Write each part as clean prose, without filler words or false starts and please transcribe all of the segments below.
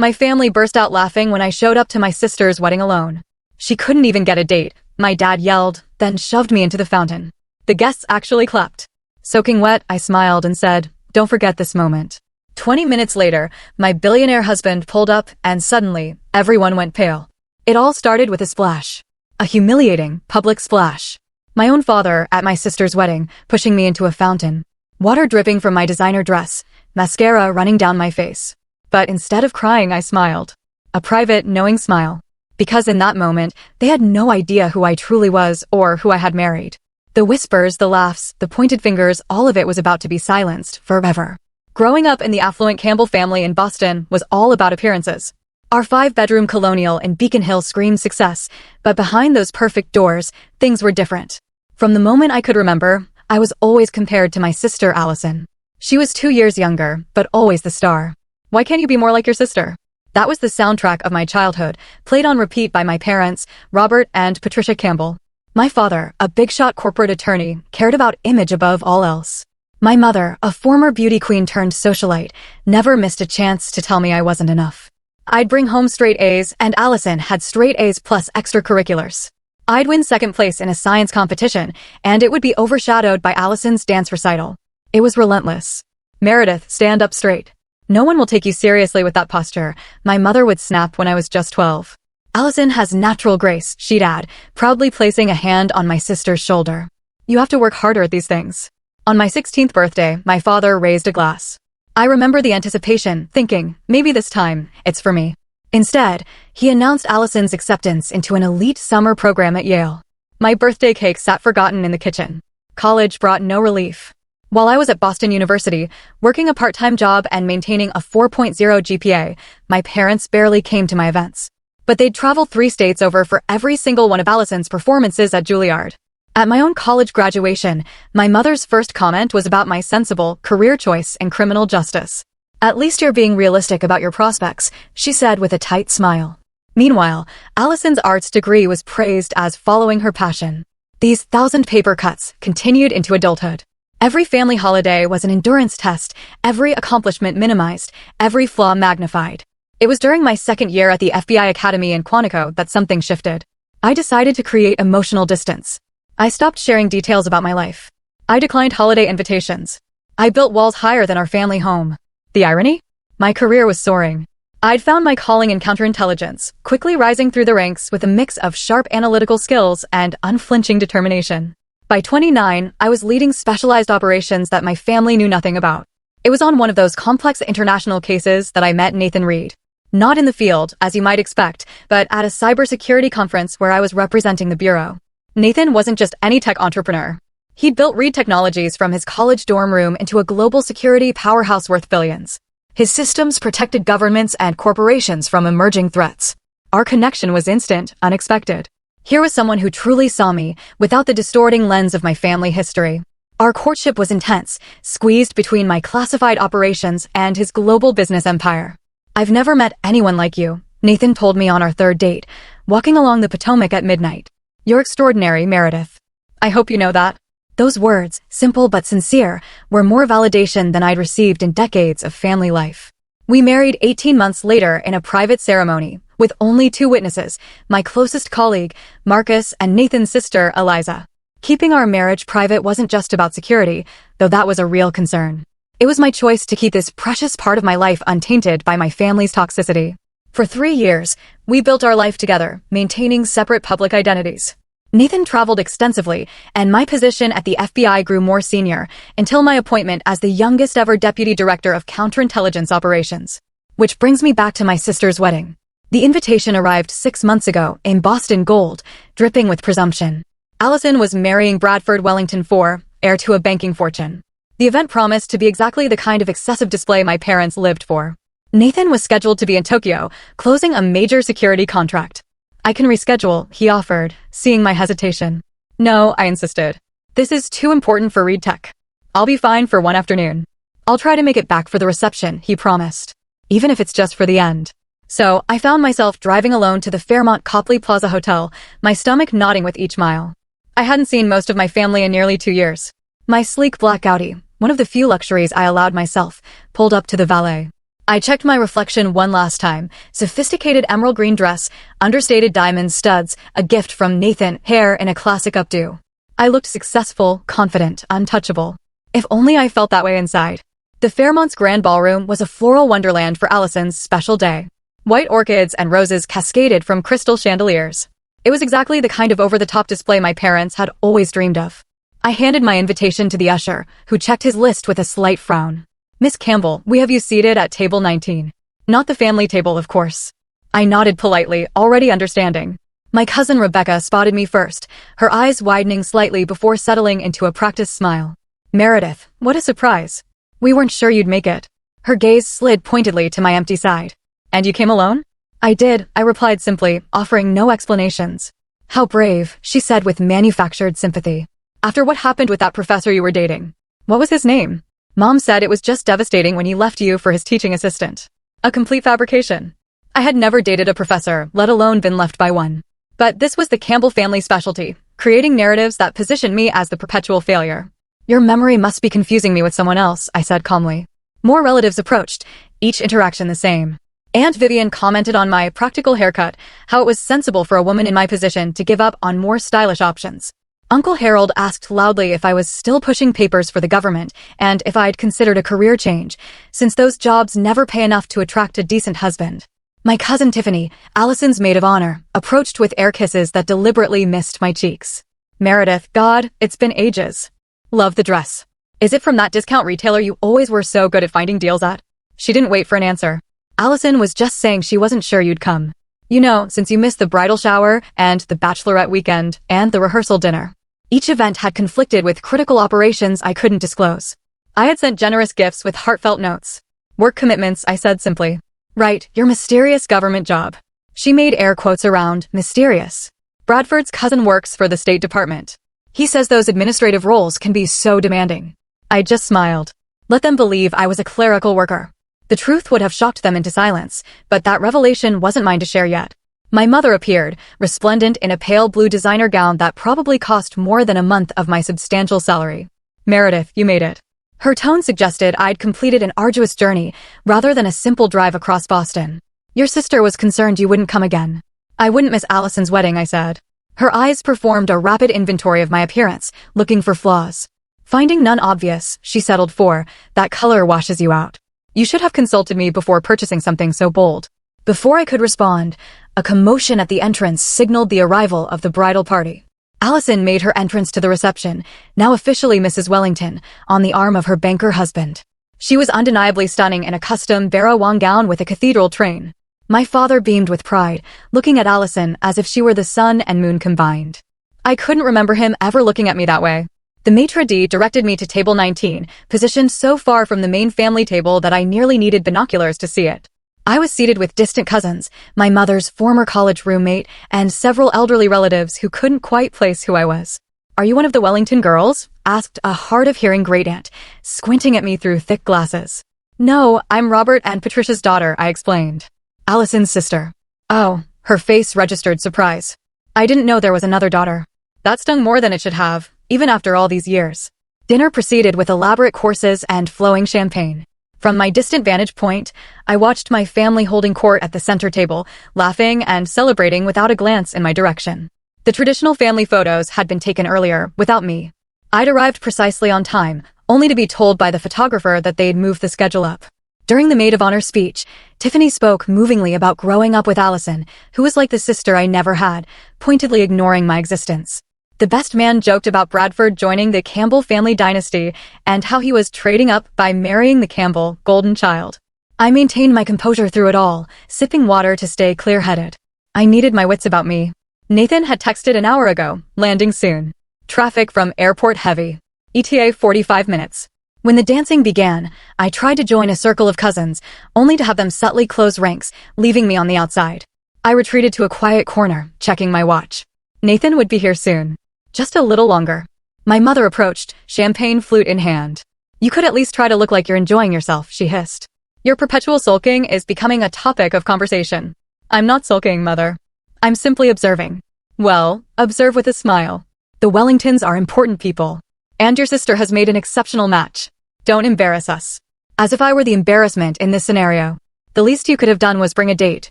My family burst out laughing when I showed up to my sister's wedding alone. She couldn't even get a date. My dad yelled, then shoved me into the fountain. The guests actually clapped. Soaking wet, I smiled and said, "Don't forget this moment." 20 minutes later, my billionaire husband pulled up and suddenly, everyone went pale. It all started with a splash. A humiliating, public splash. My own father, at my sister's wedding, pushing me into a fountain. Water dripping from my designer dress, mascara running down my face. But instead of crying, I smiled. A private, knowing smile. Because in that moment, they had no idea who I truly was or who I had married. The whispers, the laughs, the pointed fingers, all of it was about to be silenced forever. Growing up in the affluent Campbell family in Boston was all about appearances. Our 5-bedroom colonial in Beacon Hill screamed success, but behind those perfect doors, things were different. From the moment I could remember, I was always compared to my sister Allison. She was 2 years younger, but always the star. "Why can't you be more like your sister?" That was the soundtrack of my childhood, played on repeat by my parents, Robert and Patricia Campbell. My father, a big-shot corporate attorney, cared about image above all else. My mother, a former beauty queen turned socialite, never missed a chance to tell me I wasn't enough. I'd bring home straight A's, and Allison had straight A's plus extracurriculars. I'd win second place in a science competition, and it would be overshadowed by Allison's dance recital. It was relentless. "Meredith, stand up straight. No one will take you seriously with that posture," my mother would snap when I was just 12. "Allison has natural grace," she'd add, proudly placing a hand on my sister's shoulder. "You have to work harder at these things." On my 16th birthday, my father raised a glass. I remember the anticipation, thinking, maybe this time, it's for me. Instead, he announced Allison's acceptance into an elite summer program at Yale. My birthday cake sat forgotten in the kitchen. College brought no relief. While I was at Boston University, working a part-time job and maintaining a 4.0 GPA, my parents barely came to my events. But they'd travel 3 states over for every single one of Allison's performances at Juilliard. At my own college graduation, my mother's first comment was about my sensible career choice in criminal justice. "At least you're being realistic about your prospects," she said with a tight smile. Meanwhile, Allison's arts degree was praised as following her passion. These 1,000 paper cuts continued into adulthood. Every family holiday was an endurance test, every accomplishment minimized, every flaw magnified. It was during my second year at the FBI Academy in Quantico that something shifted. I decided to create emotional distance. I stopped sharing details about my life. I declined holiday invitations. I built walls higher than our family home. The irony? My career was soaring. I'd found my calling in counterintelligence, quickly rising through the ranks with a mix of sharp analytical skills and unflinching determination. By 29, I was leading specialized operations that my family knew nothing about. It was on one of those complex international cases that I met Nathan Reed. Not in the field, as you might expect, but at a cybersecurity conference where I was representing the bureau. Nathan wasn't just any tech entrepreneur. He'd built Reed Technologies from his college dorm room into a global security powerhouse worth billions. His systems protected governments and corporations from emerging threats. Our connection was instant, unexpected. Here was someone who truly saw me, without the distorting lens of my family history. Our courtship was intense, squeezed between my classified operations and his global business empire. "I've never met anyone like you," Nathan told me on our third date, walking along the Potomac at midnight. "You're extraordinary, Meredith. I hope you know that." Those words, simple but sincere, were more validation than I'd received in decades of family life. We married 18 months later in a private ceremony, with only 2 witnesses, my closest colleague, Marcus, and Nathan's sister, Eliza. Keeping our marriage private wasn't just about security, though that was a real concern. It was my choice to keep this precious part of my life untainted by my family's toxicity. For 3 years, we built our life together, maintaining separate public identities. Nathan traveled extensively, and my position at the FBI grew more senior, until my appointment as the youngest ever Deputy Director of Counterintelligence Operations. Which brings me back to my sister's wedding. The invitation arrived 6 months ago, in Boston gold, dripping with presumption. Allison was marrying Bradford Wellington IV, heir to a banking fortune. The event promised to be exactly the kind of excessive display my parents lived for. Nathan was scheduled to be in Tokyo, closing a major security contract. "I can reschedule," he offered, seeing my hesitation. "No," I insisted. "This is too important for Reed Tech. I'll be fine for one afternoon. I'll try to make it back for the reception," he promised. "Even if it's just for the end." So, I found myself driving alone to the Fairmont Copley Plaza Hotel, my stomach nodding with each mile. I hadn't seen most of my family in nearly 2 years. My sleek black Audi, one of the few luxuries I allowed myself, pulled up to the valet. I checked my reflection one last time. Sophisticated emerald green dress, understated diamond studs, a gift from Nathan, hair in a classic updo. I looked successful, confident, untouchable. If only I felt that way inside. The Fairmont's Grand Ballroom was a floral wonderland for Allison's special day. White orchids and roses cascaded from crystal chandeliers. It was exactly the kind of over-the-top display my parents had always dreamed of. I handed my invitation to the usher, who checked his list with a slight frown. "Miss Campbell, we have you seated at table 19. Not the family table, of course." I nodded politely, already understanding. My cousin Rebecca spotted me first, her eyes widening slightly before settling into a practiced smile. "Meredith, what a surprise. We weren't sure you'd make it." Her gaze slid pointedly to my empty side. "And you came alone?" "I did," I replied simply, offering no explanations. "How brave," she said with manufactured sympathy. "After what happened with that professor you were dating. What was his name?" "Mom said it was just devastating when he left you for his teaching assistant. A complete fabrication." I had never dated a professor, let alone been left by one. But this was the Campbell family specialty, creating narratives that positioned me as the perpetual failure. "Your memory must be confusing me with someone else," I said calmly. More relatives approached, each interaction the same. Aunt Vivian commented on my practical haircut, how it was sensible for a woman in my position to give up on more stylish options. Uncle Harold asked loudly if I was still pushing papers for the government and if I'd considered a career change, since those jobs never pay enough to attract a decent husband. My cousin Tiffany, Allison's maid of honor, approached with air kisses that deliberately missed my cheeks. "Meredith, God, it's been ages. Love the dress. Is it from that discount retailer you always were so good at finding deals at?" She didn't wait for an answer. "Allison was just saying she wasn't sure you'd come. You know, since you missed the bridal shower and the bachelorette weekend and the rehearsal dinner." Each event had conflicted with critical operations I couldn't disclose. I had sent generous gifts with heartfelt notes. "Work commitments," I said simply. "Right, your mysterious government job." She made air quotes around mysterious. "Bradford's cousin works for the State Department. He says those administrative roles can be so demanding." I just smiled. Let them believe I was a clerical worker. The truth would have shocked them into silence, but that revelation wasn't mine to share yet. My mother appeared, resplendent in a pale blue designer gown that probably cost more than a month of my substantial salary. "Meredith, you made it." Her tone suggested I'd completed an arduous journey, rather than a simple drive across Boston. "Your sister was concerned you wouldn't come again." "I wouldn't miss Allison's wedding," I said. Her eyes performed a rapid inventory of my appearance, looking for flaws. Finding none obvious, she settled for, "That color washes you out. You should have consulted me before purchasing something so bold." Before I could respond, a commotion at the entrance signaled the arrival of the bridal party. Allison made her entrance to the reception, now officially Mrs. Wellington, on the arm of her banker husband. She was undeniably stunning in a custom Vera Wang gown with a cathedral train. My father beamed with pride, looking at Allison as if she were the sun and moon combined. I couldn't remember him ever looking at me that way. The maitre d' directed me to table 19, positioned so far from the main family table that I nearly needed binoculars to see it. I was seated with distant cousins, my mother's former college roommate, and several elderly relatives who couldn't quite place who I was. "Are you one of the Wellington girls?" asked a hard-of-hearing great-aunt, squinting at me through thick glasses. "No, I'm Robert and Patricia's daughter," I explained. "Allison's sister." "Oh," her face registered surprise. "I didn't know there was another daughter." That stung more than it should have, even after all these years. Dinner proceeded with elaborate courses and flowing champagne. From my distant vantage point, I watched my family holding court at the center table, laughing and celebrating without a glance in my direction. The traditional family photos had been taken earlier, without me. I'd arrived precisely on time, only to be told by the photographer that they'd moved the schedule up. During the maid of honor speech, Tiffany spoke movingly about growing up with Allison, who was like the sister I never had, pointedly ignoring my existence. The best man joked about Bradford joining the Campbell family dynasty and how he was trading up by marrying the Campbell golden child. I maintained my composure through it all, sipping water to stay clear-headed. I needed my wits about me. Nathan had texted an hour ago, landing soon. Traffic from airport heavy. ETA 45 minutes. When the dancing began, I tried to join a circle of cousins, only to have them subtly close ranks, leaving me on the outside. I retreated to a quiet corner, checking my watch. Nathan would be here soon. Just a little longer. My mother approached, champagne flute in hand. "You could at least try to look like you're enjoying yourself," she hissed. "Your perpetual sulking is becoming a topic of conversation." "I'm not sulking, Mother. I'm simply observing." "Well, observe with a smile. The Wellingtons are important people. And your sister has made an exceptional match. Don't embarrass us." As if I were the embarrassment in this scenario. The least you could have done was bring a date,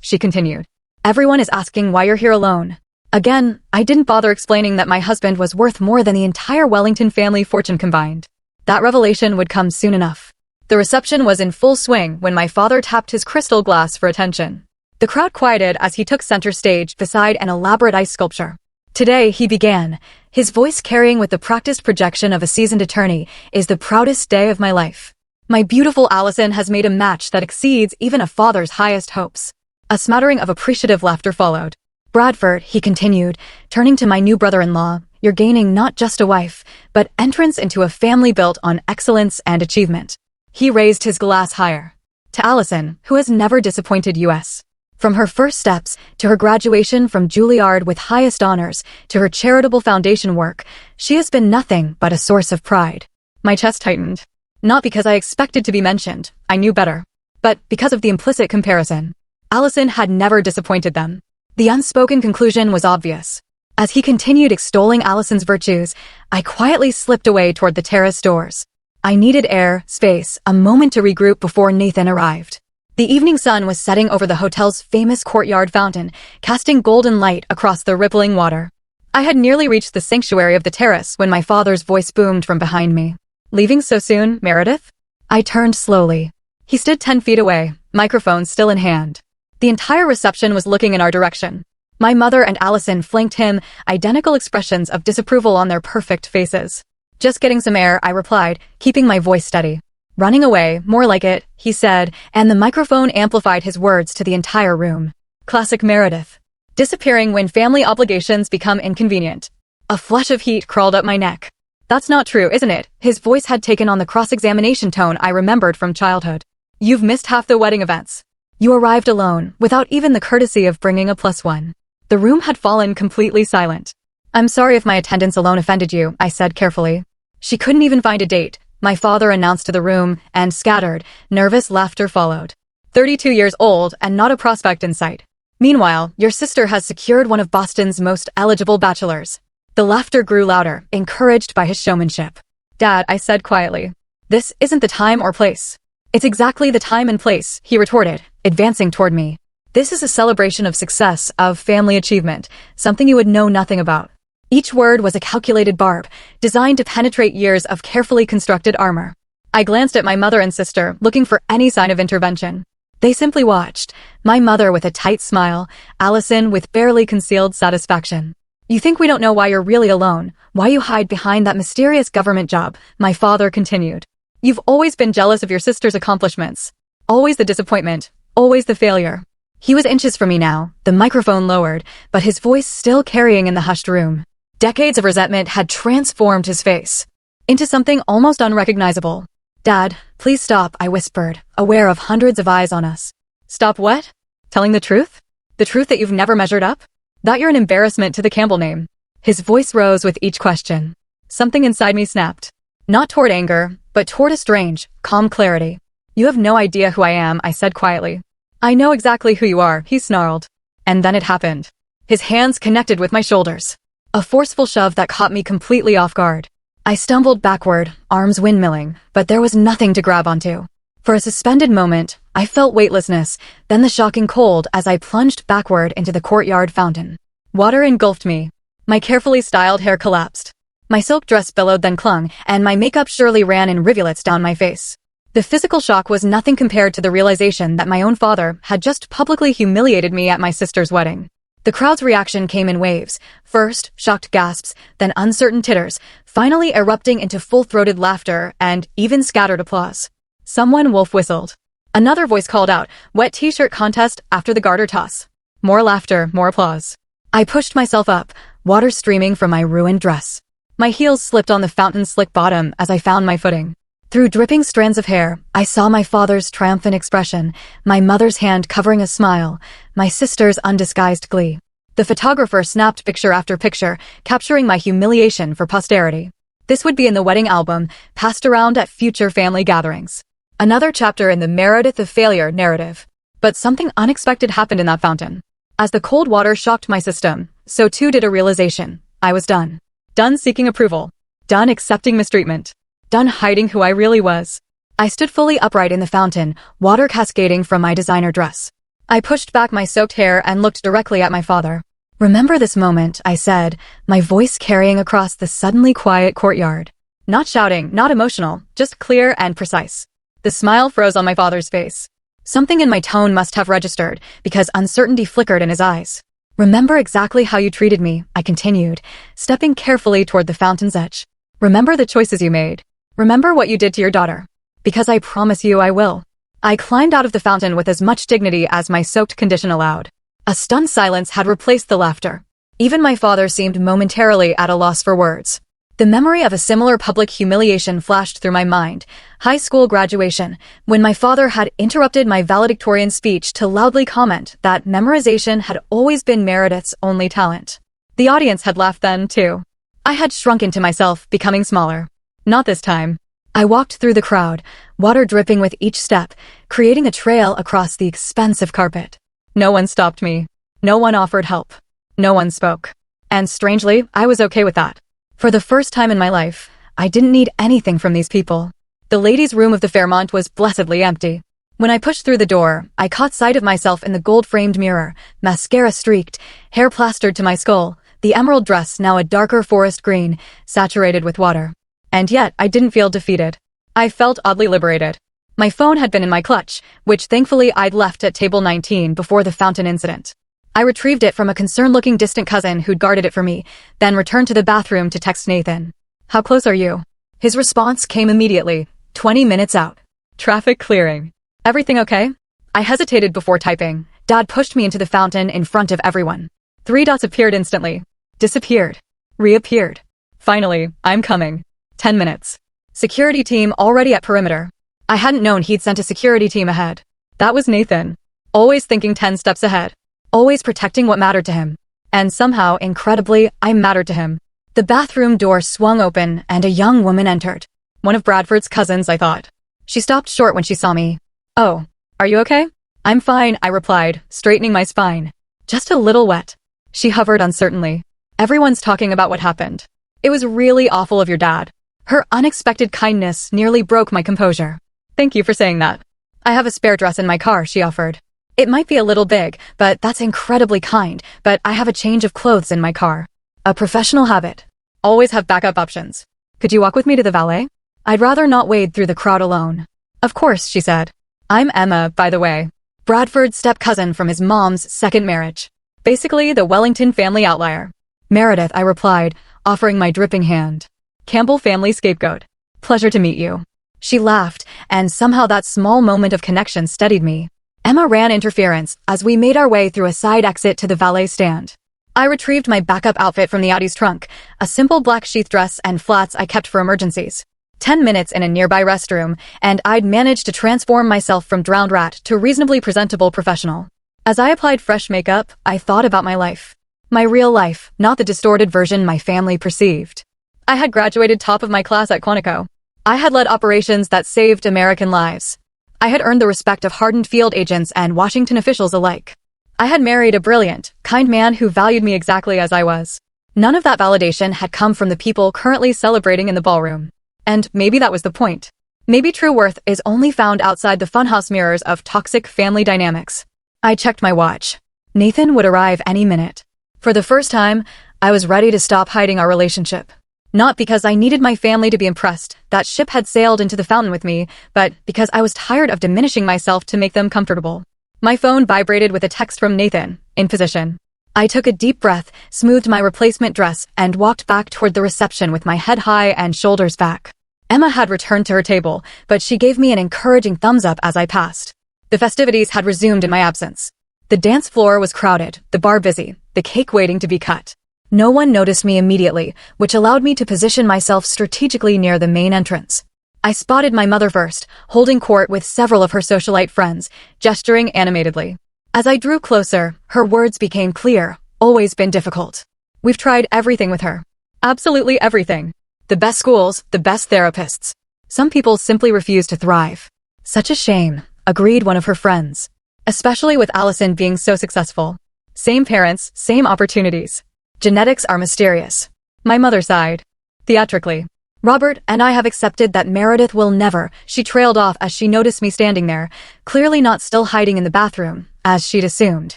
she continued. Everyone is asking why you're here alone. Again, I didn't bother explaining that my husband was worth more than the entire Wellington family fortune combined. That revelation would come soon enough. The reception was in full swing when my father tapped his crystal glass for attention. The crowd quieted as he took center stage beside an elaborate ice sculpture. Today, he began, his voice carrying with the practiced projection of a seasoned attorney, is the proudest day of my life. My beautiful Allison has made a match that exceeds even a father's highest hopes. A smattering of appreciative laughter followed. Bradford, he continued, turning to my new brother-in-law, you're gaining not just a wife, but entrance into a family built on excellence and achievement. He raised his glass higher. To Allison, who has never disappointed us. From her first steps, to her graduation from Juilliard with highest honors, to her charitable foundation work, she has been nothing but a source of pride. My chest tightened. Not because I expected to be mentioned, I knew better, but because of the implicit comparison. Allison had never disappointed them. The unspoken conclusion was obvious. As he continued extolling Allison's virtues, I quietly slipped away toward the terrace doors. I needed air, space, a moment to regroup before Nathan arrived. The evening sun was setting over the hotel's famous courtyard fountain, casting golden light across the rippling water. I had nearly reached the sanctuary of the terrace when my father's voice boomed from behind me. Leaving so soon, Meredith? I turned slowly. He stood 10 feet away, microphone still in hand. The entire reception was looking in our direction. My mother and Allison flanked him, identical expressions of disapproval on their perfect faces. Just getting some air, I replied, keeping my voice steady. Running away, more like it, he said, and the microphone amplified his words to the entire room. Classic Meredith. Disappearing when family obligations become inconvenient. A flush of heat crawled up my neck. That's not true, isn't it? His voice had taken on the cross-examination tone I remembered from childhood. You've missed half the wedding events. You arrived alone, without even the courtesy of bringing a +1. The room had fallen completely silent. I'm sorry if my attendance alone offended you, I said carefully. She couldn't even find a date, my father announced to the room, and scattered, nervous laughter followed. 32 years old and not a prospect in sight. Meanwhile, your sister has secured one of Boston's most eligible bachelors. The laughter grew louder, encouraged by his showmanship. Dad, I said quietly. This isn't the time or place. It's exactly the time and place, he retorted, advancing toward me. This is a celebration of success, of family achievement, something you would know nothing about. Each word was a calculated barb, designed to penetrate years of carefully constructed armor. I glanced at my mother and sister, looking for any sign of intervention. They simply watched, my mother with a tight smile, Allison with barely concealed satisfaction. You think we don't know why you're really alone, why you hide behind that mysterious government job, my father continued. You've always been jealous of your sister's accomplishments. Always the disappointment, always the failure. He was inches from me now, the microphone lowered, but his voice still carrying in the hushed room. Decades of resentment had transformed his face into something almost unrecognizable. Dad, please stop, I whispered, aware of hundreds of eyes on us. Stop what? Telling the truth? The truth that you've never measured up? That you're an embarrassment to the Campbell name. His voice rose with each question. Something inside me snapped. Not toward anger, but toward a strange, calm clarity. You have no idea who I am, I said quietly. I know exactly who you are, he snarled. And then it happened. His hands connected with my shoulders. A forceful shove that caught me completely off guard. I stumbled backward, arms windmilling, but there was nothing to grab onto. For a suspended moment, I felt weightlessness, then the shocking cold as I plunged backward into the courtyard fountain. Water engulfed me. My carefully styled hair collapsed. My silk dress billowed then clung, and my makeup surely ran in rivulets down my face. The physical shock was nothing compared to the realization that my own father had just publicly humiliated me at my sister's wedding. The crowd's reaction came in waves, first shocked gasps, then uncertain titters, finally erupting into full-throated laughter and even scattered applause. Someone wolf whistled. Another voice called out, wet t-shirt contest after the garter toss. More laughter, more applause. I pushed myself up, water streaming from my ruined dress. My heels slipped on the fountain's slick bottom as I found my footing. Through dripping strands of hair, I saw my father's triumphant expression, my mother's hand covering a smile, my sister's undisguised glee. The photographer snapped picture after picture, capturing my humiliation for posterity. This would be in the wedding album, passed around at future family gatherings. Another chapter in the Meredith of failure narrative. But something unexpected happened in that fountain. As the cold water shocked my system, so too did a realization. I was done. Done seeking approval. Done accepting mistreatment. Done hiding who I really was. I stood fully upright in the fountain, water cascading from my designer dress. I pushed back my soaked hair and looked directly at my father. "Remember this moment," I said, my voice carrying across the suddenly quiet courtyard. Not shouting, not emotional, just clear and precise. The smile froze on my father's face. Something in my tone must have registered, because uncertainty flickered in his eyes. "Remember exactly how you treated me," I continued, stepping carefully toward the fountain's edge. "Remember the choices you made. Remember what you did to your daughter. Because I promise you I will." I climbed out of the fountain with as much dignity as my soaked condition allowed. A stunned silence had replaced the laughter. Even my father seemed momentarily at a loss for words. The memory of a similar public humiliation flashed through my mind, high school graduation, when my father had interrupted my valedictorian speech to loudly comment that memorization had always been Meredith's only talent. The audience had laughed then, too. I had shrunk into myself, becoming smaller. Not this time. I walked through the crowd, water dripping with each step, creating a trail across the expensive carpet. No one stopped me. No one offered help. No one spoke. And strangely, I was okay with that. For the first time in my life, I didn't need anything from these people. The ladies' room of the Fairmont was blessedly empty. When I pushed through the door, I caught sight of myself in the gold-framed mirror, mascara streaked, hair plastered to my skull, the emerald dress now a darker forest green, saturated with water. And yet, I didn't feel defeated. I felt oddly liberated. My phone had been in my clutch, which thankfully I'd left at table 19 before the fountain incident. I retrieved it from a concerned-looking distant cousin who'd guarded it for me, then returned to the bathroom to text Nathan. "How close are you?" His response came immediately, 20 minutes out. "Traffic clearing. Everything okay?" I hesitated before typing. Dad pushed me into the fountain in front of everyone. 3 dots appeared instantly. Disappeared. Reappeared. Finally, "I'm coming. 10 minutes. Security team already at perimeter." I hadn't known he'd sent a security team ahead. That was Nathan. Always thinking 10 steps ahead. Always protecting what mattered to him. And somehow, incredibly, I mattered to him. The bathroom door swung open and a young woman entered. One of Bradford's cousins, I thought. She stopped short when she saw me. "Oh, are you okay?" "I'm fine," I replied, straightening my spine. "Just a little wet." She hovered uncertainly. "Everyone's talking about what happened. It was really awful of your dad." Her unexpected kindness nearly broke my composure. "Thank you for saying that. I have a spare dress in my car," she offered. "It might be a little big, but that's incredibly kind, but I have a change of clothes in my car. A professional habit. Always have backup options. Could you walk with me to the valet? I'd rather not wade through the crowd alone." "Of course," she said. "I'm Emma, by the way. Bradford's step-cousin from his mom's second marriage. Basically, the Wellington family outlier." "Meredith," I replied, offering my dripping hand. "Campbell family scapegoat. Pleasure to meet you." She laughed, and somehow that small moment of connection steadied me. Emma ran interference as we made our way through a side exit to the valet stand. I retrieved my backup outfit from the Audi's trunk, a simple black sheath dress and flats I kept for emergencies. 10 minutes in a nearby restroom, and I'd managed to transform myself from drowned rat to reasonably presentable professional. As I applied fresh makeup, I thought about my life. My real life, not the distorted version my family perceived. I had graduated top of my class at Quantico. I had led operations that saved American lives. I had earned the respect of hardened field agents and Washington officials alike. I had married a brilliant, kind man who valued me exactly as I was. None of that validation had come from the people currently celebrating in the ballroom. And maybe that was the point. Maybe true worth is only found outside the funhouse mirrors of toxic family dynamics. I checked my watch. Nathan would arrive any minute. For the first time, I was ready to stop hiding our relationship. Not because I needed my family to be impressed that ship had sailed into the fountain with me, but because I was tired of diminishing myself to make them comfortable. My phone vibrated with a text from Nathan, in position. I took a deep breath, smoothed my replacement dress, and walked back toward the reception with my head high and shoulders back. Emma had returned to her table, but she gave me an encouraging thumbs up as I passed. The festivities had resumed in my absence. The dance floor was crowded, the bar busy, the cake waiting to be cut. No one noticed me immediately, which allowed me to position myself strategically near the main entrance. I spotted my mother first, holding court with several of her socialite friends, gesturing animatedly. As I drew closer, her words became clear, always been difficult. "We've tried everything with her. Absolutely everything. The best schools, the best therapists. Some people simply refuse to thrive. Such a shame," agreed one of her friends. "Especially with Allison being so successful. Same parents, same opportunities. Genetics are mysterious." My mother sighed. Theatrically. Robert and I have accepted that Meredith will never, she trailed off as she noticed me standing there, clearly not still hiding in the bathroom, as she'd assumed.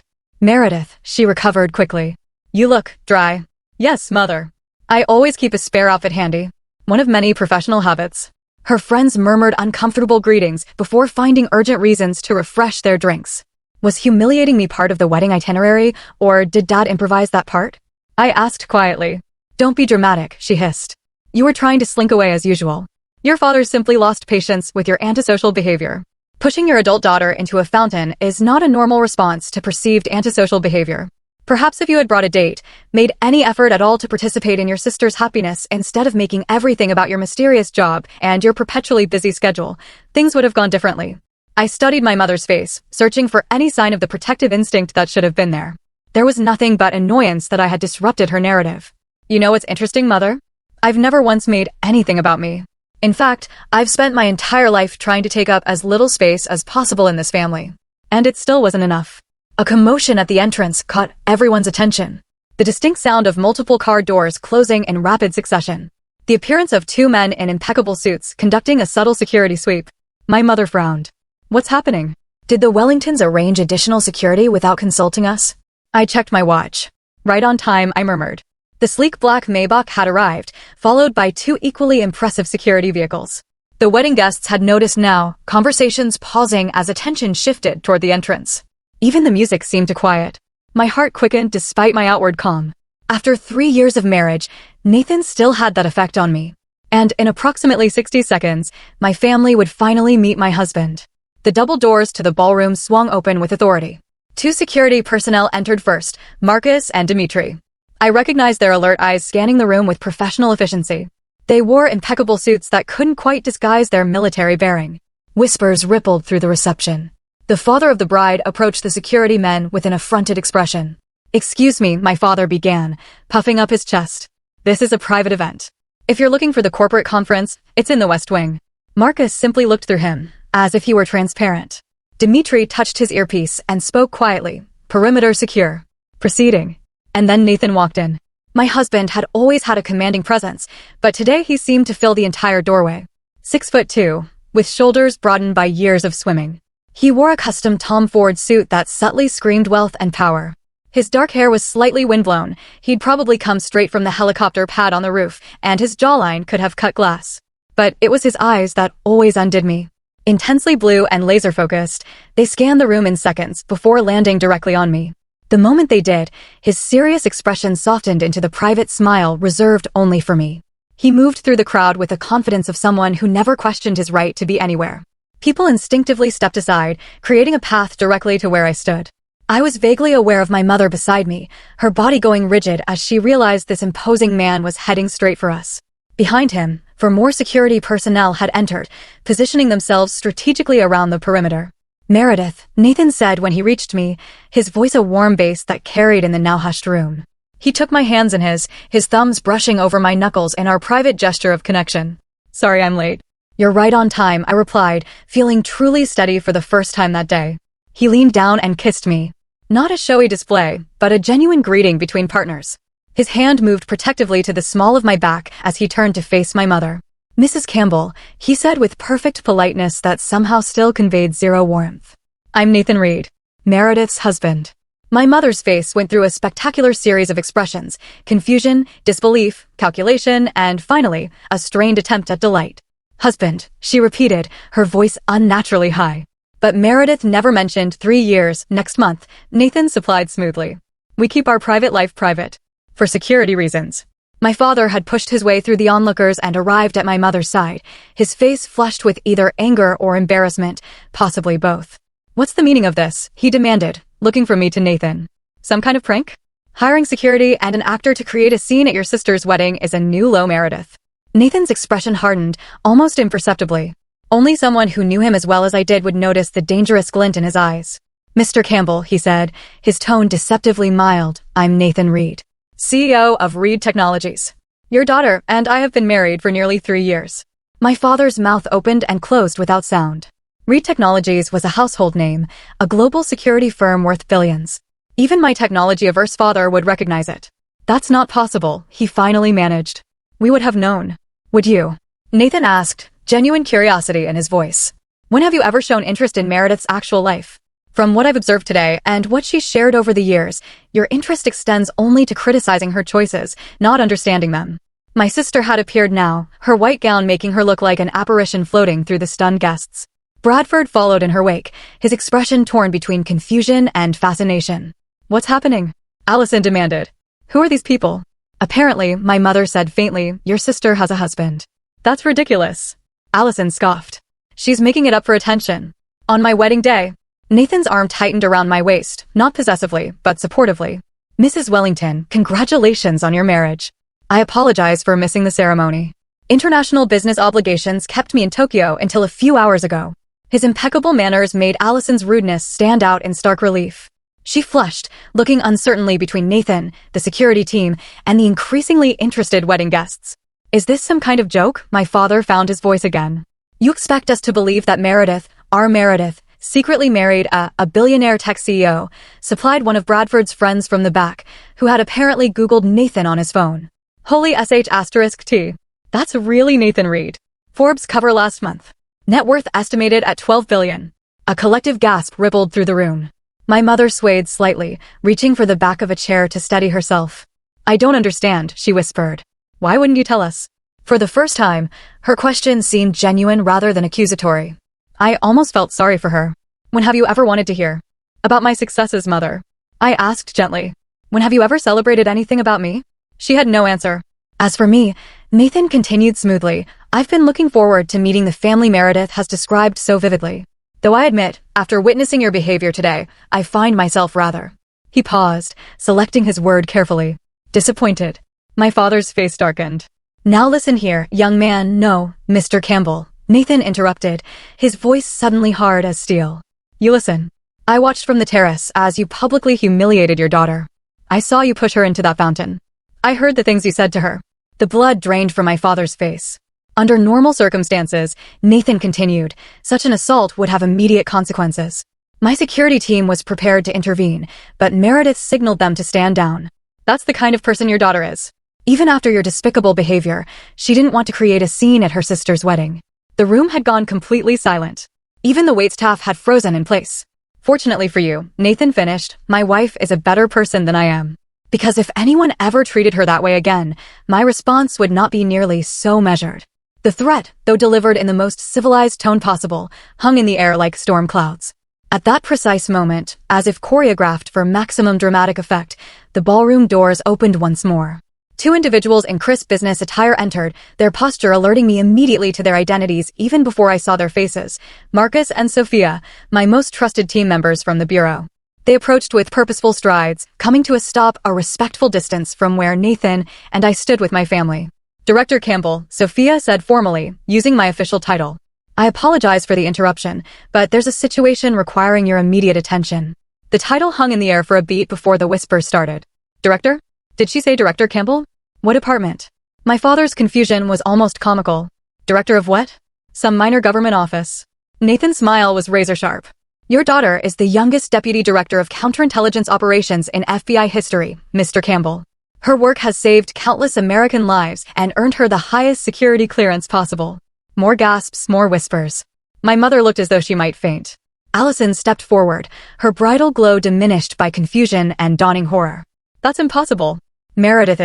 Meredith, she recovered quickly. You look dry. Yes, mother. I always keep a spare outfit handy. One of many professional habits. Her friends murmured uncomfortable greetings before finding urgent reasons to refresh their drinks. Was humiliating me part of the wedding itinerary, or did Dad improvise that part? I asked quietly. Don't be dramatic, she hissed. You were trying to slink away as usual. Your father simply lost patience with your antisocial behavior. Pushing your adult daughter into a fountain is not a normal response to perceived antisocial behavior. Perhaps if you had brought a date, made any effort at all to participate in your sister's happiness instead of making everything about your mysterious job and your perpetually busy schedule, things would have gone differently. I studied my mother's face, searching for any sign of the protective instinct that should have been there. There was nothing but annoyance that I had disrupted her narrative. You know what's interesting, Mother? I've never once made anything about me. In fact, I've spent my entire life trying to take up as little space as possible in this family. And it still wasn't enough. A commotion at the entrance caught everyone's attention. The distinct sound of multiple car doors closing in rapid succession. The appearance of two men in impeccable suits conducting a subtle security sweep. My mother frowned. What's happening? Did the Wellingtons arrange additional security without consulting us? I checked my watch. Right on time, I murmured. The sleek black Maybach had arrived, followed by two equally impressive security vehicles. The wedding guests had noticed now, conversations pausing as attention shifted toward the entrance. Even the music seemed to quiet. My heart quickened despite my outward calm. After 3 years of marriage, Nathan still had that effect on me. And in approximately 60 seconds, my family would finally meet my husband. The double doors to the ballroom swung open with authority. Two security personnel entered first, Marcus and Dimitri. I recognized their alert eyes scanning the room with professional efficiency. They wore impeccable suits that couldn't quite disguise their military bearing. Whispers rippled through the reception. The father of the bride approached the security men with an affronted expression. Excuse me, my father began, puffing up his chest. This is a private event. If you're looking for the corporate conference, it's in the West Wing. Marcus simply looked through him, as if he were transparent. Dimitri touched his earpiece and spoke quietly. Perimeter secure. Proceeding. And then Nathan walked in. My husband had always had a commanding presence, but today he seemed to fill the entire doorway. 6'2", with shoulders broadened by years of swimming. He wore a custom Tom Ford suit that subtly screamed wealth and power. His dark hair was slightly windblown. He'd probably come straight from the helicopter pad on the roof, and his jawline could have cut glass. But it was his eyes that always undid me. Intensely blue and laser-focused, they scanned the room in seconds before landing directly on me. The moment they did, his serious expression softened into the private smile reserved only for me. He moved through the crowd with the confidence of someone who never questioned his right to be anywhere. People instinctively stepped aside, creating a path directly to where I stood. I was vaguely aware of my mother beside me, her body going rigid as she realized this imposing man was heading straight for us. Behind him, more security personnel had entered, positioning themselves strategically around the perimeter. Meredith, Nathan said when he reached me, his voice a warm bass that carried in the now hushed room. He took my hands in his thumbs brushing over my knuckles in our private gesture of connection. Sorry I'm late. You're right on time, I replied, feeling truly steady for the first time that day. He leaned down and kissed me. Not a showy display, but a genuine greeting between partners. His hand moved protectively to the small of my back as he turned to face my mother. Mrs. Campbell, he said with perfect politeness that somehow still conveyed zero warmth. I'm Nathan Reed, Meredith's husband. My mother's face went through a spectacular series of expressions, confusion, disbelief, calculation, and finally, a strained attempt at delight. Husband, she repeated, her voice unnaturally high. But Meredith never mentioned 3 years, next month, Nathan supplied smoothly. We keep our private life private. For security reasons. My father had pushed his way through the onlookers and arrived at my mother's side, his face flushed with either anger or embarrassment, possibly both. What's the meaning of this? He demanded, looking from me to Nathan. Some kind of prank? Hiring security and an actor to create a scene at your sister's wedding is a new low, Meredith. Nathan's expression hardened, almost imperceptibly. Only someone who knew him as well as I did would notice the dangerous glint in his eyes. Mr. Campbell, he said, his tone deceptively mild, I'm Nathan Reed, CEO of Reed Technologies. Your daughter and I have been married for nearly 3 years. My father's mouth opened and closed without sound. Reed Technologies was a household name, a global security firm worth billions. Even my technology-averse father would recognize it. That's not possible, he finally managed. We would have known. Would you? Nathan asked, genuine curiosity in his voice. When have you ever shown interest in Meredith's actual life? From what I've observed today and what she's shared over the years, your interest extends only to criticizing her choices, not understanding them. My sister had appeared now, her white gown making her look like an apparition floating through the stunned guests. Bradford followed in her wake, his expression torn between confusion and fascination. What's happening? Allison demanded. Who are these people? Apparently, my mother said faintly, your sister has a husband. That's ridiculous. Allison scoffed. She's making it up for attention. On my wedding day, Nathan's arm tightened around my waist, not possessively, but supportively. Mrs. Wellington, congratulations on your marriage. I apologize for missing the ceremony. International business obligations kept me in Tokyo until a few hours ago. His impeccable manners made Allison's rudeness stand out in stark relief. She flushed, looking uncertainly between Nathan, the security team, and the increasingly interested wedding guests. Is this some kind of joke? My father found his voice again. You expect us to believe that Meredith, our Meredith, secretly married a billionaire tech CEO, supplied one of Bradford's friends from the back, who had apparently Googled Nathan on his phone. Holy *T. That's really Nathan Reed. Forbes cover last month. Net worth estimated at $12 billion. A collective gasp rippled through the room. My mother swayed slightly, reaching for the back of a chair to steady herself. I don't understand, she whispered. Why wouldn't you tell us? For the first time, her question seemed genuine rather than accusatory. I almost felt sorry for her. When have you ever wanted to hear? About my successes, mother. I asked gently. When have you ever celebrated anything about me? She had no answer. As for me, Nathan continued smoothly, I've been looking forward to meeting the family Meredith has described so vividly. Though I admit, after witnessing your behavior today, I find myself rather. He paused, selecting his word carefully. Disappointed. My father's face darkened. Now listen here, young man. No, Mr. Campbell. Nathan interrupted, his voice suddenly hard as steel. You listen. I watched from the terrace as you publicly humiliated your daughter. I saw you push her into that fountain. I heard the things you said to her. The blood drained from my father's face. Under normal circumstances, Nathan continued, such an assault would have immediate consequences. My security team was prepared to intervene, but Meredith signaled them to stand down. That's the kind of person your daughter is. Even after your despicable behavior, she didn't want to create a scene at her sister's wedding. The room had gone completely silent. Even the waitstaff had frozen in place. Fortunately for you, Nathan finished, my wife is a better person than I am. Because if anyone ever treated her that way again, my response would not be nearly so measured. The threat, though delivered in the most civilized tone possible, hung in the air like storm clouds. At that precise moment, as if choreographed for maximum dramatic effect, the ballroom doors opened once more. Two individuals in crisp business attire entered, their posture alerting me immediately to their identities even before I saw their faces. Marcus and Sophia, my most trusted team members from the bureau. They approached with purposeful strides, coming to a stop a respectful distance from where Nathan and I stood with my family. Director Campbell, Sophia said formally, using my official title. I apologize for the interruption, but there's a situation requiring your immediate attention. The title hung in the air for a beat before the whisper started. Director? Did she say Director Campbell? What department? My father's confusion was almost comical. Director of what? Some minor government office. Nathan's smile was razor-sharp. Your daughter is the youngest deputy director of counterintelligence operations in FBI history, Mr. Campbell. Her work has saved countless American lives and earned her the highest security clearance possible. More gasps, more whispers. My mother looked as though she might faint. Allison stepped forward, her bridal glow diminished by confusion and dawning horror. That's impossible. Meredith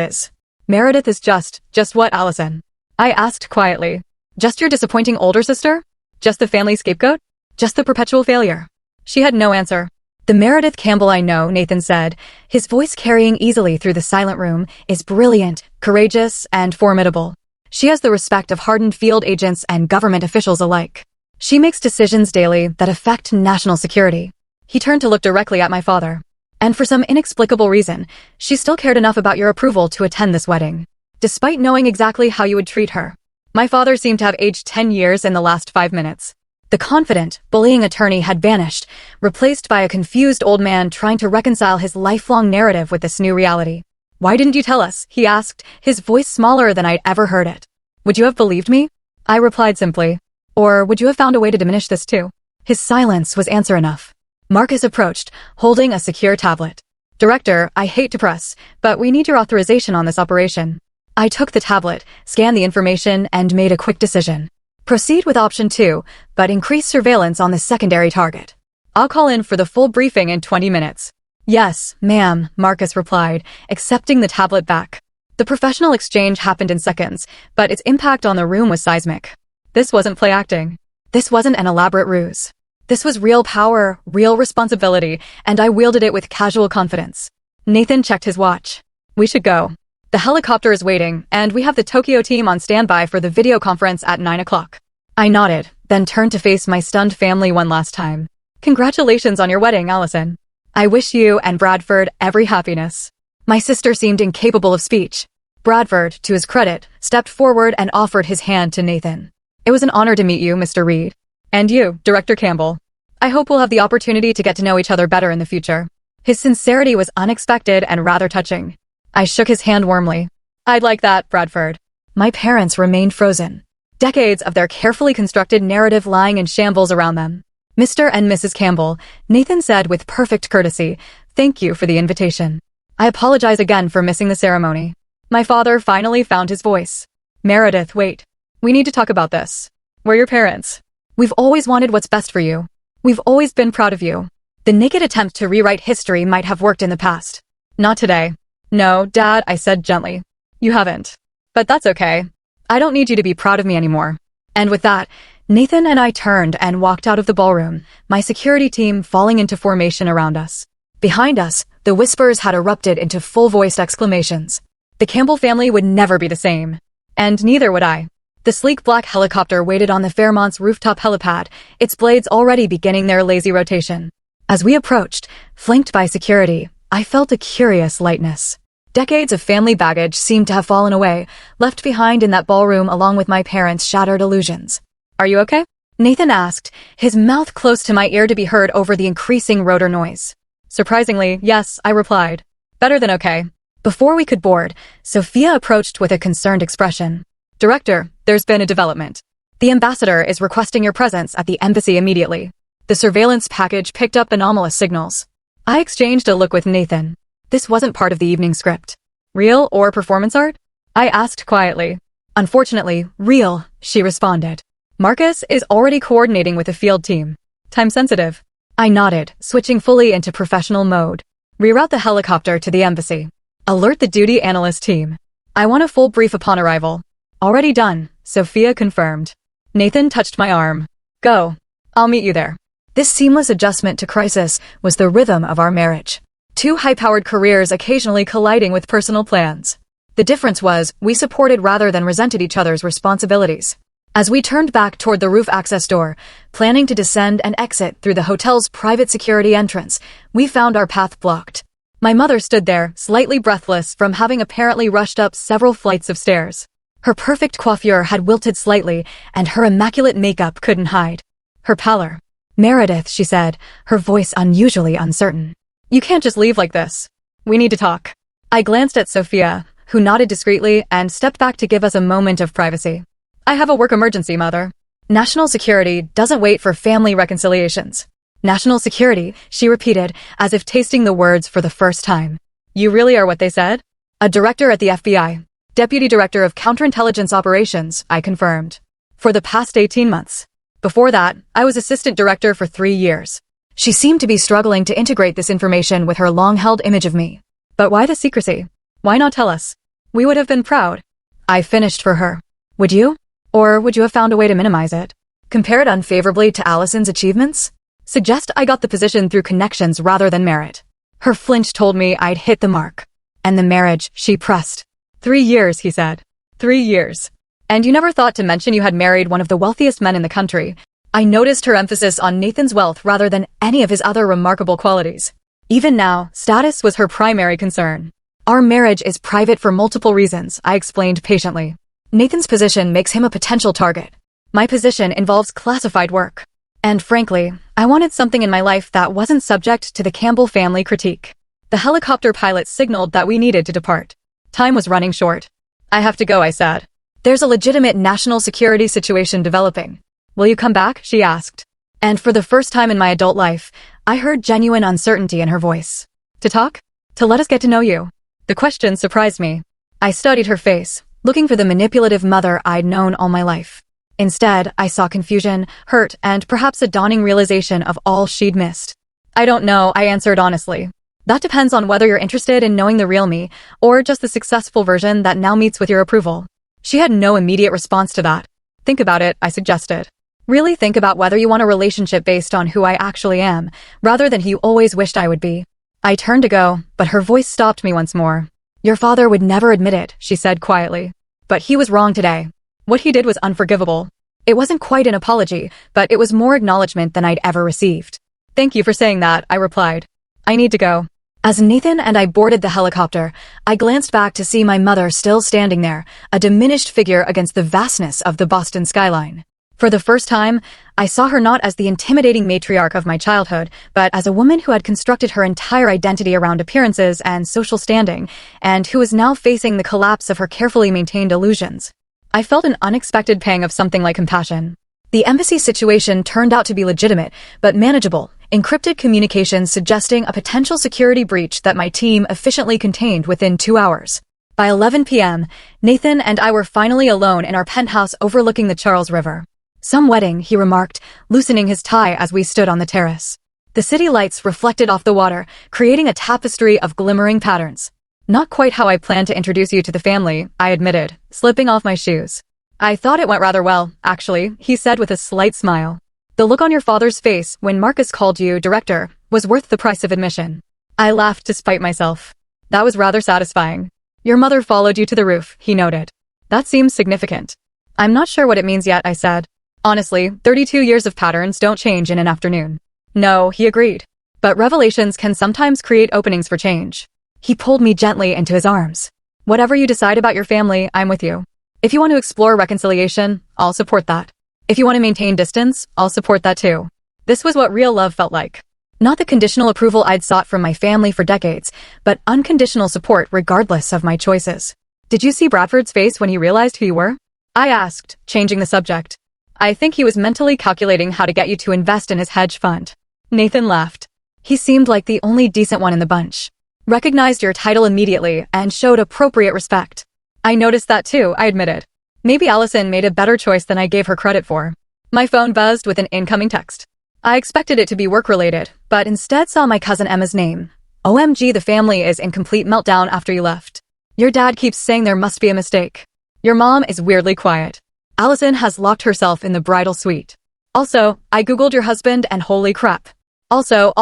is just what, Allison? I asked quietly. Just your disappointing older sister? Just the family scapegoat? Just the perpetual failure? She had no answer. The Meredith Campbell I know, Nathan said, his voice carrying easily through the silent room, is brilliant, courageous, and formidable. She has the respect of hardened field agents and government officials alike. She makes decisions daily that affect national security. He turned to look directly at my father. And for some inexplicable reason, she still cared enough about your approval to attend this wedding, despite knowing exactly how you would treat her. My father seemed to have aged 10 years in the last 5 minutes. The confident, bullying attorney had vanished, replaced by a confused old man trying to reconcile his lifelong narrative with this new reality. Why didn't you tell us? He asked, his voice smaller than I'd ever heard it. Would you have believed me? I replied simply. Or would you have found a way to diminish this too? His silence was answer enough. Marcus approached, holding a secure tablet. Director, I hate to press, but we need your authorization on this operation. I took the tablet, scanned the information, and made a quick decision. Proceed with option 2, but increase surveillance on the secondary target. I'll call in for the full briefing in 20 minutes. Yes, ma'am, Marcus replied, accepting the tablet back. The professional exchange happened in seconds, but its impact on the room was seismic. This wasn't play acting. This wasn't an elaborate ruse. This was real power, real responsibility, and I wielded it with casual confidence. Nathan checked his watch. We should go. The helicopter is waiting, and we have the Tokyo team on standby for the video conference at 9 o'clock. I nodded, then turned to face my stunned family one last time. Congratulations on your wedding, Allison. I wish you and Bradford every happiness. My sister seemed incapable of speech. Bradford, to his credit, stepped forward and offered his hand to Nathan. It was an honor to meet you, Mr. Reed. And you, Director Campbell. I hope we'll have the opportunity to get to know each other better in the future. His sincerity was unexpected and rather touching. I shook his hand warmly. I'd like that, Bradford. My parents remained frozen. Decades of their carefully constructed narrative lying in shambles around them. Mr. and Mrs. Campbell, Nathan said with perfect courtesy, thank you for the invitation. I apologize again for missing the ceremony. My father finally found his voice. Meredith, wait. We need to talk about this. We're your parents. We've always wanted what's best for you. We've always been proud of you. The naked attempt to rewrite history might have worked in the past. Not today. No, Dad, I said gently. You haven't. But that's okay. I don't need you to be proud of me anymore. And with that, Nathan and I turned and walked out of the ballroom, my security team falling into formation around us. Behind us, the whispers had erupted into full-voiced exclamations. The Campbell family would never be the same. And neither would I. The sleek black helicopter waited on the Fairmont's rooftop helipad, its blades already beginning their lazy rotation. As we approached, flanked by security, I felt a curious lightness. Decades of family baggage seemed to have fallen away, left behind in that ballroom along with my parents' shattered illusions. Are you okay? Nathan asked, his mouth close to my ear to be heard over the increasing rotor noise. Surprisingly, yes, I replied. Better than okay. Before we could board, Sophia approached with a concerned expression. Director, there's been a development. The ambassador is requesting your presence at the embassy immediately. The surveillance package picked up anomalous signals. I exchanged a look with Nathan. This wasn't part of the evening script. Real or performance art? I asked quietly. Unfortunately, real, she responded. Marcus is already coordinating with a field team. Time sensitive. I nodded, switching fully into professional mode. Reroute the helicopter to the embassy. Alert the duty analyst team. I want a full brief upon arrival. Already done, Sophia confirmed. Nathan touched my arm. Go. I'll meet you there. This seamless adjustment to crisis was the rhythm of our marriage. Two high-powered careers occasionally colliding with personal plans. The difference was, we supported rather than resented each other's responsibilities. As we turned back toward the roof access door, planning to descend and exit through the hotel's private security entrance, we found our path blocked. My mother stood there, slightly breathless from having apparently rushed up several flights of stairs. Her perfect coiffure had wilted slightly, and her immaculate makeup couldn't hide her pallor. Meredith, she said, her voice unusually uncertain. You can't just leave like this. We need to talk. I glanced at Sophia, who nodded discreetly and stepped back to give us a moment of privacy. I have a work emergency, Mother. National security doesn't wait for family reconciliations. National security, she repeated, as if tasting the words for the first time. You really are what they said? A director at the FBI. Deputy Director of Counterintelligence Operations, I confirmed. For the past 18 months. Before that, I was Assistant Director for 3 years. She seemed to be struggling to integrate this information with her long-held image of me. But why the secrecy? Why not tell us? We would have been proud. I finished for her. Would you? Or would you have found a way to minimize it? Compare it unfavorably to Allison's achievements? Suggest I got the position through connections rather than merit. Her flinch told me I'd hit the mark. And the marriage, she pressed. 3 years, he said. 3 years. And you never thought to mention you had married one of the wealthiest men in the country. I noticed her emphasis on Nathan's wealth rather than any of his other remarkable qualities. Even now, status was her primary concern. Our marriage is private for multiple reasons, I explained patiently. Nathan's position makes him a potential target. My position involves classified work. And frankly, I wanted something in my life that wasn't subject to the Campbell family critique. The helicopter pilot signaled that we needed to depart. Time was running short. I have to go, I said. There's a legitimate national security situation developing. Will you come back? She asked. And for the first time in my adult life, I heard genuine uncertainty in her voice. To talk? To let us get to know you? The question surprised me. I studied her face, looking for the manipulative mother I'd known all my life. Instead, I saw confusion, hurt, and perhaps a dawning realization of all she'd missed. I don't know, I answered honestly. That depends on whether you're interested in knowing the real me, or just the successful version that now meets with your approval. She had no immediate response to that. Think about it, I suggested. Really think about whether you want a relationship based on who I actually am, rather than who you always wished I would be. I turned to go, but her voice stopped me once more. Your father would never admit it, she said quietly. But he was wrong today. What he did was unforgivable. It wasn't quite an apology, but it was more acknowledgement than I'd ever received. Thank you for saying that, I replied. I need to go. As Nathan and I boarded the helicopter, I glanced back to see my mother still standing there, a diminished figure against the vastness of the Boston skyline. For the first time, I saw her not as the intimidating matriarch of my childhood, but as a woman who had constructed her entire identity around appearances and social standing, and who was now facing the collapse of her carefully maintained illusions. I felt an unexpected pang of something like compassion. The embassy situation turned out to be legitimate, but manageable, encrypted communications suggesting a potential security breach that my team efficiently contained within 2 hours. By 11 p.m., Nathan and I were finally alone in our penthouse overlooking the Charles River. Some wedding, he remarked, loosening his tie as we stood on the terrace. The city lights reflected off the water, creating a tapestry of glimmering patterns. Not quite how I planned to introduce you to the family, I admitted, slipping off my shoes. I thought it went rather well, actually, he said with a slight smile. The look on your father's face when Marcus called you director was worth the price of admission. I laughed to spite myself. That was rather satisfying. Your mother followed you to the roof, he noted. That seems significant. I'm not sure what it means yet, I said. Honestly, 32 years of patterns don't change in an afternoon. No, he agreed. But revelations can sometimes create openings for change. He pulled me gently into his arms. Whatever you decide about your family, I'm with you. If you want to explore reconciliation, I'll support that. If you want to maintain distance, I'll support that too. This was what real love felt like. Not the conditional approval I'd sought from my family for decades, but unconditional support regardless of my choices. Did you see Bradford's face when he realized who you were? I asked, changing the subject. I think he was mentally calculating how to get you to invest in his hedge fund. Nathan laughed. He seemed like the only decent one in the bunch. Recognized your title immediately and showed appropriate respect. I noticed that too, I admitted. Maybe Allison made a better choice than I gave her credit for. My phone buzzed with an incoming text. I expected it to be work-related, but instead saw my cousin Emma's name. OMG, the family is in complete meltdown after you left. Your dad keeps saying there must be a mistake. Your mom is weirdly quiet. Allison has locked herself in the bridal suite. Also, I googled your husband and holy crap. Also,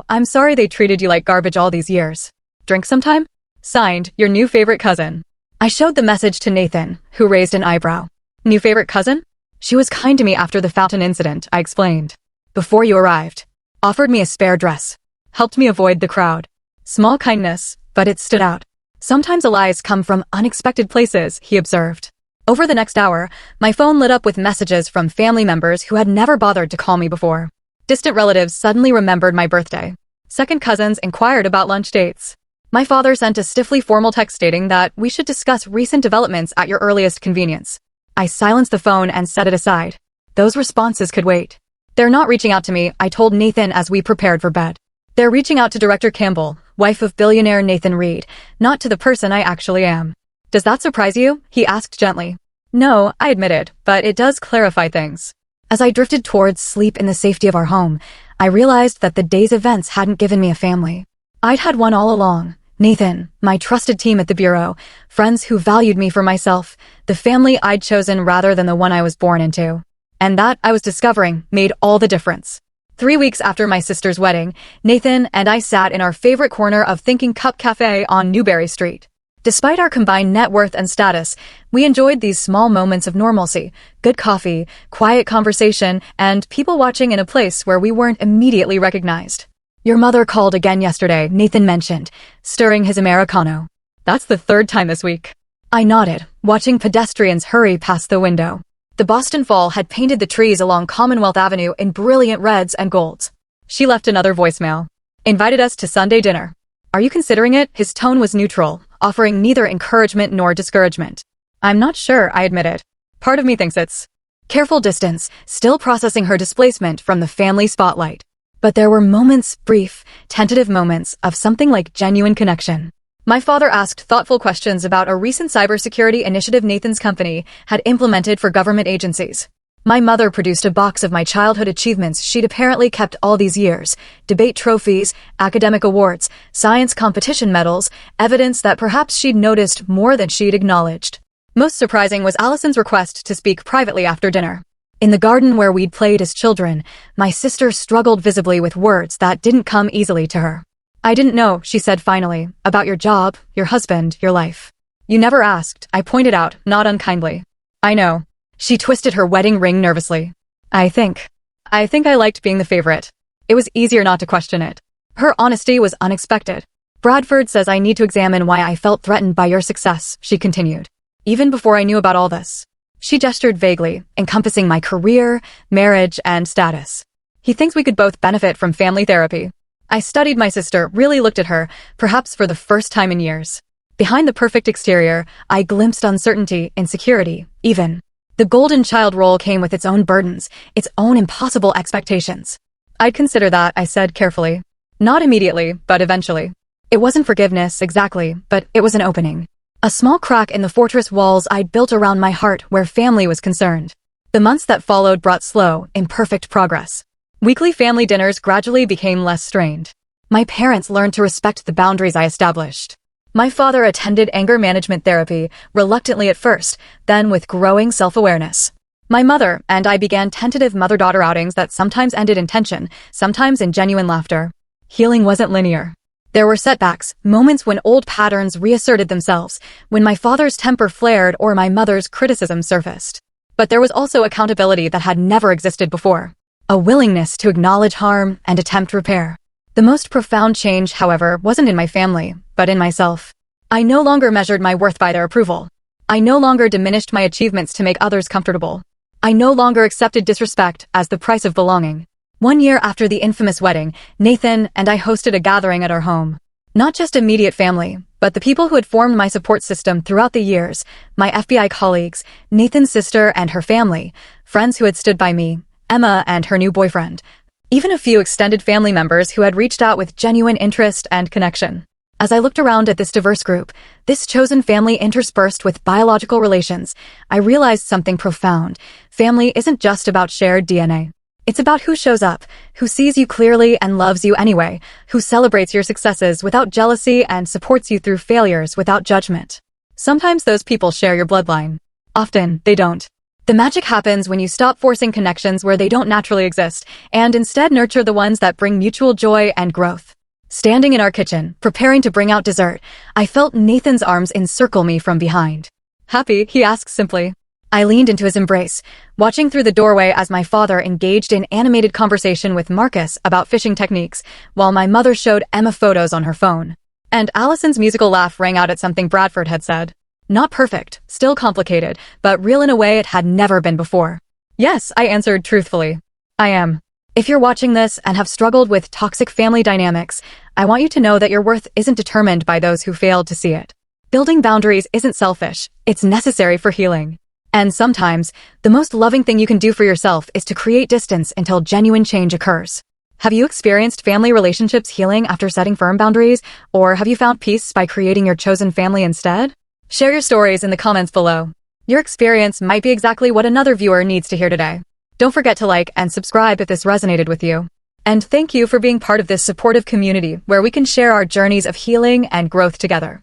I'm sorry they treated you like garbage all these years. Drink sometime? Signed, your new favorite cousin. I showed the message to Nathan, who raised an eyebrow. New favorite cousin? She was kind to me after the fountain incident, I explained. Before you arrived. Offered me a spare dress. Helped me avoid the crowd. Small kindness, but it stood out. Sometimes allies come from unexpected places, he observed. Over the next hour, my phone lit up with messages from family members who had never bothered to call me before. Distant relatives suddenly remembered my birthday. Second cousins inquired about lunch dates. My father sent a stiffly formal text stating that we should discuss recent developments at your earliest convenience. I silenced the phone and set it aside. Those responses could wait. They're not reaching out to me, I told Nathan as we prepared for bed. They're reaching out to Director Campbell, wife of billionaire Nathan Reed, not to the person I actually am. Does that surprise you? He asked gently. No, I admitted, but it does clarify things. As I drifted towards sleep in the safety of our home, I realized that the day's events hadn't given me a family. I'd had one all along. Nathan, my trusted team at the bureau, friends who valued me for myself, the family I'd chosen rather than the one I was born into. And that, I was discovering, made all the difference. 3 weeks after my sister's wedding, Nathan and I sat in our favorite corner of Thinking Cup Cafe on Newberry Street. Despite our combined net worth and status, we enjoyed these small moments of normalcy, good coffee, quiet conversation, and people watching in a place where we weren't immediately recognized. Your mother called again yesterday, Nathan mentioned, stirring his Americano. That's the 3rd time this week. I nodded, watching pedestrians hurry past the window. The Boston fall had painted the trees along Commonwealth Avenue in brilliant reds and golds. She left another voicemail. Invited us to Sunday dinner. Are you considering it? His tone was neutral, offering neither encouragement nor discouragement. I'm not sure, I admitted. Part of me thinks it's careful distance, still processing her displacement from the family spotlight. But there were moments, brief, tentative moments, of something like genuine connection. My father asked thoughtful questions about a recent cybersecurity initiative Nathan's company had implemented for government agencies. My mother produced a box of my childhood achievements she'd apparently kept all these years: debate trophies, academic awards, science competition medals, evidence that perhaps she'd noticed more than she'd acknowledged. Most surprising was Allison's request to speak privately after dinner. In the garden where we'd played as children, my sister struggled visibly with words that didn't come easily to her. "I didn't know," she said finally, "about your job, your husband, your life." "You never asked," I pointed out, not unkindly. "I know." She twisted her wedding ring nervously. I think I liked being the favorite. It was easier not to question it. Her honesty was unexpected. "Bradford says I need to examine why I felt threatened by your success," she continued. "Even before I knew about all this." She gestured vaguely, encompassing my career, marriage, and status. "He thinks we could both benefit from family therapy." I studied my sister, really looked at her, perhaps for the first time in years. Behind the perfect exterior, I glimpsed uncertainty, insecurity, even. The golden child role came with its own burdens, its own impossible expectations. "I'd consider that," I said carefully. "Not immediately, but eventually." It wasn't forgiveness, exactly, but it was an opening. A small crack in the fortress walls I'd built around my heart where family was concerned. The months that followed brought slow, imperfect progress. Weekly family dinners gradually became less strained. My parents learned to respect the boundaries I established. My father attended anger management therapy, reluctantly at first, then with growing self-awareness. My mother and I began tentative mother-daughter outings that sometimes ended in tension, sometimes in genuine laughter. Healing wasn't linear. There were setbacks, moments when old patterns reasserted themselves, when my father's temper flared or my mother's criticism surfaced. But there was also accountability that had never existed before. A willingness to acknowledge harm and attempt repair. The most profound change, however, wasn't in my family, but in myself. I no longer measured my worth by their approval. I no longer diminished my achievements to make others comfortable. I no longer accepted disrespect as the price of belonging. 1 year after the infamous wedding, Nathan and I hosted a gathering at our home. Not just immediate family, but the people who had formed my support system throughout the years, my FBI colleagues, Nathan's sister and her family, friends who had stood by me, Emma and her new boyfriend, even a few extended family members who had reached out with genuine interest and connection. As I looked around at this diverse group, this chosen family interspersed with biological relations, I realized something profound. Family isn't just about shared DNA. It's about who shows up, who sees you clearly and loves you anyway, who celebrates your successes without jealousy and supports you through failures without judgment. Sometimes those people share your bloodline. Often, they don't. The magic happens when you stop forcing connections where they don't naturally exist, and instead nurture the ones that bring mutual joy and growth. Standing in our kitchen, preparing to bring out dessert, I felt Nathan's arms encircle me from behind. "Happy?" he asked simply. I leaned into his embrace, watching through the doorway as my father engaged in animated conversation with Marcus about fishing techniques, while my mother showed Emma photos on her phone. And Allison's musical laugh rang out at something Bradford had said. Not perfect, still complicated, but real in a way it had never been before. "Yes," I answered truthfully. "I am." If you're watching this and have struggled with toxic family dynamics, I want you to know that your worth isn't determined by those who failed to see it. Building boundaries isn't selfish, it's necessary for healing. And sometimes, the most loving thing you can do for yourself is to create distance until genuine change occurs. Have you experienced family relationships healing after setting firm boundaries, or have you found peace by creating your chosen family instead? Share your stories in the comments below. Your experience might be exactly what another viewer needs to hear today. Don't forget to like and subscribe if this resonated with you. And thank you for being part of this supportive community where we can share our journeys of healing and growth together.